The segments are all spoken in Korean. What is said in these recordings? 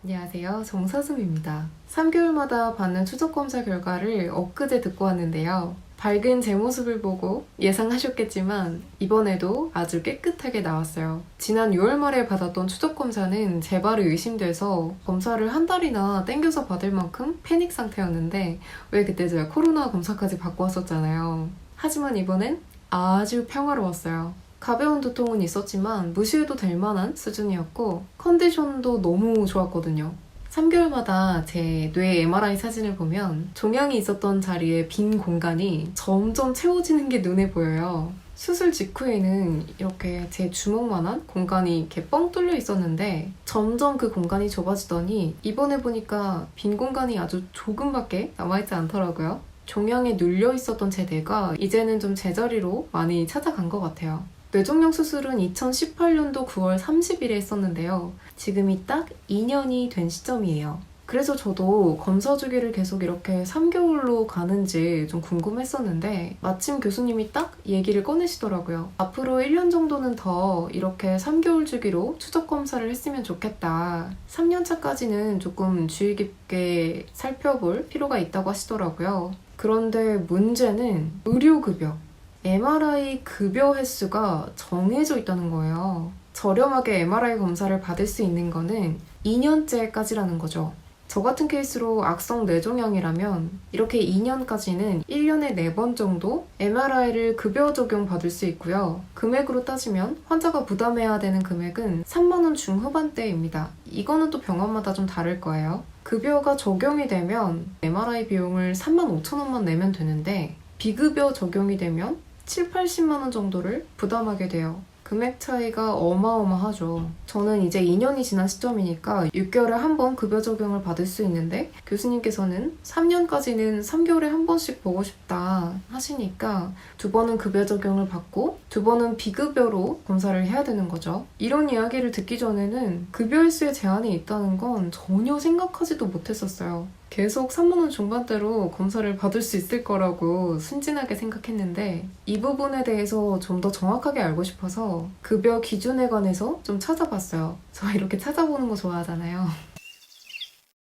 안녕하세요. 정사슴입니다. 3개월마다 받는 추적검사 결과를 엊그제 듣고 왔는데요. 밝은 제 모습을 보고 예상하셨겠지만 이번에도 아주 깨끗하게 나왔어요. 지난 6월 말에 받았던 추적검사는 재발이 의심돼서 검사를 한 달이나 땡겨서 받을 만큼 패닉 상태였는데 왜 그때 제가 코로나 검사까지 받고 왔었잖아요. 하지만 이번엔 아주 평화로웠어요. 가벼운 두통은 있었지만 무시해도 될 만한 수준이었고 컨디션도 너무 좋았거든요. 3개월마다 제 뇌 MRI 사진을 보면 종양이 있었던 자리에 빈 공간이 점점 채워지는 게 눈에 보여요. 수술 직후에는 이렇게 제 주먹만한 공간이 이렇게 뻥 뚫려 있었는데 점점 그 공간이 좁아지더니 이번에 보니까 빈 공간이 아주 조금밖에 남아있지 않더라고요. 종양에 눌려 있었던 제 뇌가 이제는 좀 제자리로 많이 찾아간 것 같아요. 뇌종양 수술은 2018년도 9월 30일에 했었는데요. 지금이 딱 2년이 된 시점이에요. 그래서 저도 검사 주기를 계속 이렇게 3개월로 가는지 좀 궁금했었는데 마침 교수님이 딱 얘기를 꺼내시더라고요. 앞으로 1년 정도는 더 이렇게 3개월 주기로 추적 검사를 했으면 좋겠다. 3년차까지는 조금 주의 깊게 살펴볼 필요가 있다고 하시더라고요. 그런데 문제는 의료급여. MRI 급여 횟수가 정해져 있다는 거예요. 저렴하게 MRI 검사를 받을 수 있는 거는 2년째까지라는 거죠. 저 같은 케이스로 악성 뇌종양이라면 이렇게 2년까지는 1년에 4번 정도 MRI를 급여 적용 받을 수 있고요. 금액으로 따지면 환자가 부담해야 되는 금액은 3만 원 중후반대입니다. 이거는 또 병원마다 좀 다를 거예요. 급여가 적용이 되면 MRI 비용을 3만 5천 원만 내면 되는데 비급여 적용이 되면 7, 80만 원 정도를 부담하게 돼요. 금액 차이가 어마어마하죠. 저는 이제 2년이 지난 시점이니까 6개월에 한 번 급여 적용을 받을 수 있는데 교수님께서는 3년까지는 3개월에 한 번씩 보고 싶다 하시니까 2번은 급여 적용을 받고 2번은 비급여로 검사를 해야 되는 거죠. 이런 이야기를 듣기 전에는 급여 횟수에 제한이 있다는 건 전혀 생각하지도 못했었어요. 계속 3만 원 중반대로 검사를 받을 수 있을 거라고 순진하게 생각했는데 이 부분에 대해서 좀 더 정확하게 알고 싶어서 급여 기준에 관해서 좀 찾아봤어요. 저 이렇게 찾아보는 거 좋아하잖아요.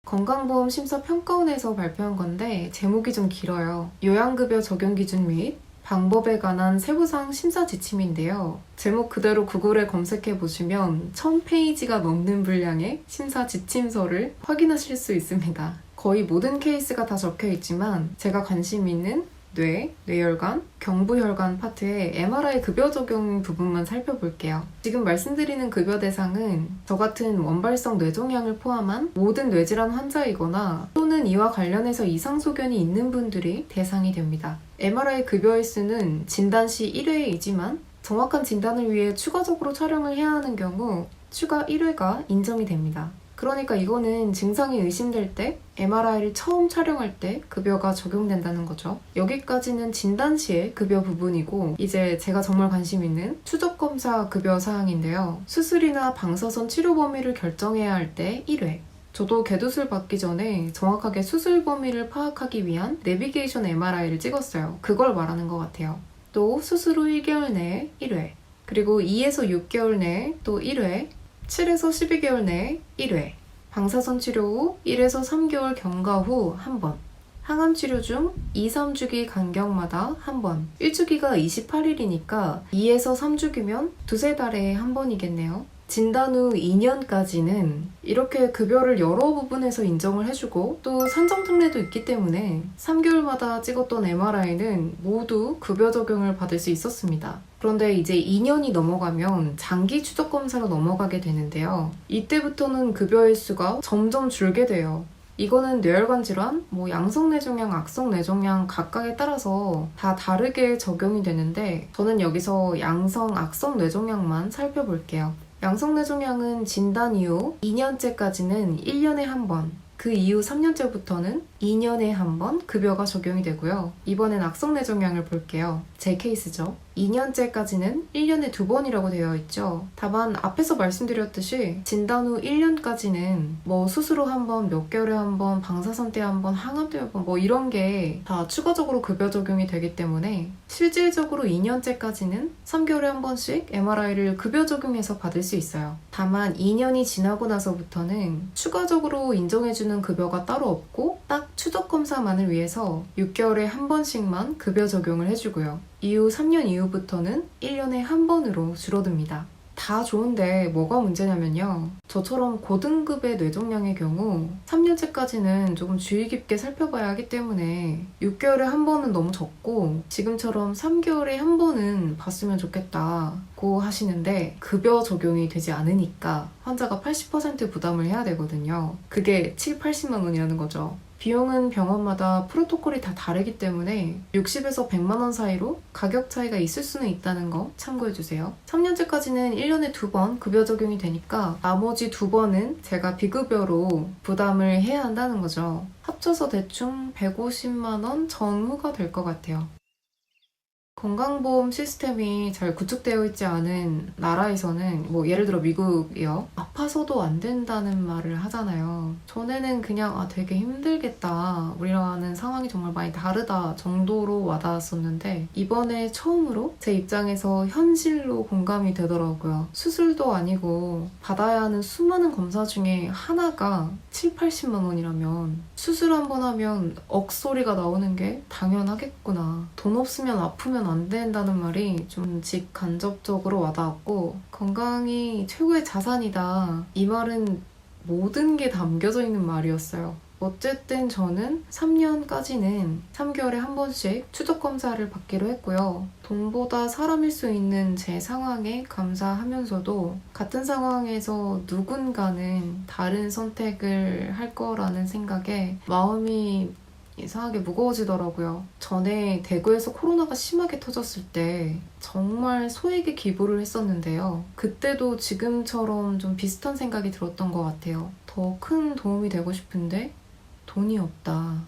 건강보험 심사평가원에서 발표한 건데 제목이 좀 길어요. 요양급여 적용 기준 및 방법에 관한 세부사항 심사 지침인데요. 제목 그대로 구글에 검색해보시면 1000페이지가 넘는 분량의 심사 지침서를 확인하실 수 있습니다. 거의 모든 케이스가 다 적혀있지만 제가 관심 있는 뇌, 뇌혈관, 경부혈관 파트의 MRI 급여 적용 부분만 살펴볼게요. 지금 말씀드리는 급여 대상은 저 같은 원발성 뇌종양을 포함한 모든 뇌질환 환자이거나 또는 이와 관련해서 이상소견이 있는 분들이 대상이 됩니다. MRI 급여 횟수는 진단 시 1회이지만 정확한 진단을 위해 추가적으로 촬영을 해야 하는 경우 추가 1회가 인정이 됩니다. 그러니까 이거는 증상이 의심될 때 MRI를 처음 촬영할 때 급여가 적용된다는 거죠. 여기까지는 진단 시의 급여 부분이고 이제 제가 정말 관심 있는 추적검사 급여 사항인데요. 수술이나 방사선 치료 범위를 결정해야 할 때 1회. 저도 개두술 받기 전에 정확하게 수술 범위를 파악하기 위한 내비게이션 MRI를 찍었어요. 그걸 말하는 것 같아요. 또 수술 후 1개월 내에 1회. 그리고 2에서 6개월 내에 또 1회. 7에서 12개월 내에 1회, 방사선 치료 후 1에서 3개월 경과 후 1번, 항암 치료 중 2, 3주기 간격마다 1번, 1주기가 28일이니까 2에서 3주기면 두세 달에 1번이겠네요. 진단 후 2년까지는 이렇게 급여를 여러 부분에서 인정을 해주고 또 산정 특례도 있기 때문에 3개월마다 찍었던 MRI는 모두 급여 적용을 받을 수 있었습니다. 그런데 이제 2년이 넘어가면 장기 추적 검사로 넘어가게 되는데요. 이때부터는 급여 횟수가 점점 줄게 돼요. 이거는 뇌혈관 질환, 양성뇌종양, 악성뇌종양 각각에 따라서 다 다르게 적용이 되는데 저는 여기서 양성, 악성뇌종양만 살펴볼게요. 양성뇌종양은 진단 이후 2년째까지는 1년에 한 번, 그 이후 3년째부터는 2년에 한 번 급여가 적용이 되고요. 이번엔 악성뇌종양을 볼게요. 제 케이스죠. 2년째까지는 1년에 2번이라고 되어 있죠. 다만 앞에서 말씀드렸듯이 진단 후 1년까지는 뭐 수술 후 한 번, 몇 개월에 한 번, 방사선 때 한 번, 항암 때 한 번 뭐 이런 게 다 추가적으로 급여 적용이 되기 때문에 실질적으로 2년째까지는 3개월에 한 번씩 MRI를 급여 적용해서 받을 수 있어요. 다만 2년이 지나고 나서부터는 추가적으로 인정해주는 급여가 따로 없고 딱 추적 검사만을 위해서 6개월에 한 번씩만 급여 적용을 해주고요. 이후 3년 이후부터는 1년에 한 번으로 줄어듭니다. 다 좋은데 뭐가 문제냐면요. 저처럼 고등급의 뇌종양의 경우 3년째까지는 조금 주의 깊게 살펴봐야 하기 때문에 6개월에 한 번은 너무 적고 지금처럼 3개월에 한 번은 봤으면 좋겠다고 하시는데 급여 적용이 되지 않으니까 환자가 80% 부담을 해야 되거든요. 그게 7, 80만 원이라는 거죠. 비용은 병원마다 프로토콜이 다 다르기 때문에 60에서 100만 원 사이로 가격 차이가 있을 수는 있다는 거 참고해주세요. 3년째까지는 1년에 2번 급여 적용이 되니까 나머지 2번은 제가 비급여로 부담을 해야 한다는 거죠. 합쳐서 대충 150만 원 전후가 될 것 같아요. 건강보험 시스템이 잘 구축되어 있지 않은 나라에서는 뭐 예를 들어 미국이요. 아파서도 안 된다는 말을 하잖아요. 전에는 그냥 되게 힘들겠다. 우리랑은 상황이 정말 많이 다르다 정도로 와닿았었는데 이번에 처음으로 제 입장에서 현실로 공감이 되더라고요. 수술도 아니고 받아야 하는 수많은 검사 중에 하나가 7, 80만 원이라면 수술 한 번 하면 억소리가 나오는 게 당연하겠구나. 돈 없으면 아프면 안 된다는 말이 좀 직간접적으로 와닿았고 건강이 최고의 자산이다. 이 말은 모든 게 담겨져 있는 말이었어요. 어쨌든 저는 3년까지는 3개월에 한 번씩 추적검사를 받기로 했고요. 돈보다 사람일 수 있는 제 상황에 감사하면서도 같은 상황에서 누군가는 다른 선택을 할 거라는 생각에 마음이 이상하게 무거워지더라고요. 전에 대구에서 코로나가 심하게 터졌을 때 정말 소액의 기부를 했었는데요. 그때도 지금처럼 좀 비슷한 생각이 들었던 것 같아요. 더 큰 도움이 되고 싶은데 돈이 없다.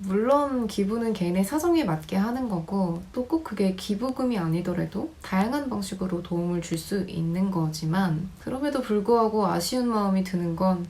물론 기부는 개인의 사정에 맞게 하는 거고 또 꼭 그게 기부금이 아니더라도 다양한 방식으로 도움을 줄 수 있는 거지만 그럼에도 불구하고 아쉬운 마음이 드는 건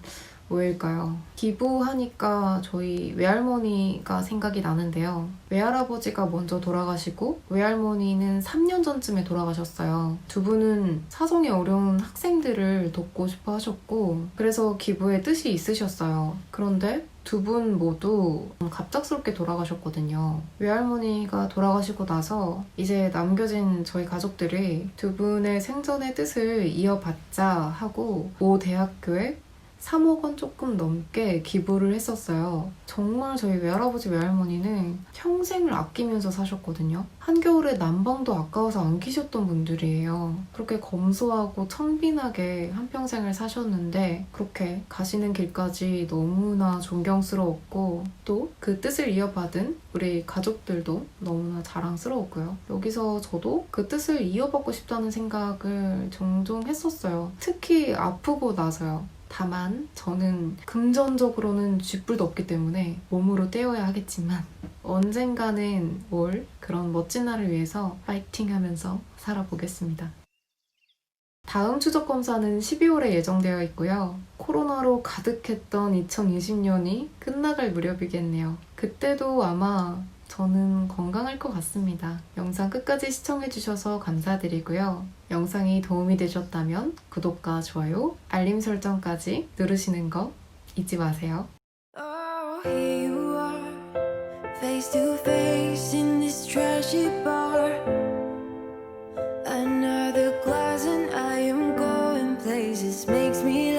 왜일까요? 기부하니까 저희 외할머니가 생각이 나는데요. 외할아버지가 먼저 돌아가시고 외할머니는 3년 전쯤에 돌아가셨어요. 두 분은 사정이 어려운 학생들을 돕고 싶어 하셨고 그래서 기부에 뜻이 있으셨어요. 그런데 두 분 모두 갑작스럽게 돌아가셨거든요. 외할머니가 돌아가시고 나서 이제 남겨진 저희 가족들이 두 분의 생전의 뜻을 이어받자 하고 모 대학교에 3억 원 조금 넘게 기부를 했었어요. 정말 저희 외할아버지 외할머니는 평생을 아끼면서 사셨거든요. 한겨울에 난방도 아까워서 안 키셨던 분들이에요. 그렇게 검소하고 청빈하게 한평생을 사셨는데 그렇게 가시는 길까지 너무나 존경스러웠고 또 그 뜻을 이어받은 우리 가족들도 너무나 자랑스러웠고요. 여기서 저도 그 뜻을 이어받고 싶다는 생각을 종종 했었어요. 특히 아프고 나서요. 다만 저는 금전적으로는 쥐뿔도 없기 때문에 몸으로 떼어야 하겠지만 언젠가는 그런 멋진 날을 위해서 파이팅 하면서 살아보겠습니다. 다음 추적 검사는 12월에 예정되어 있고요. 코로나로 가득했던 2020년이 끝나갈 무렵이겠네요. 그때도 아마 저는 건강할 것 같습니다. 영상 끝까지 시청해주셔서 감사드리고요. 영상이 도움이 되셨다면 구독과 좋아요, 알림 설정까지 누르시는 거 잊지 마세요. Oh, here you are, face to face in this trashy bar. Another glass and I am going places, makes me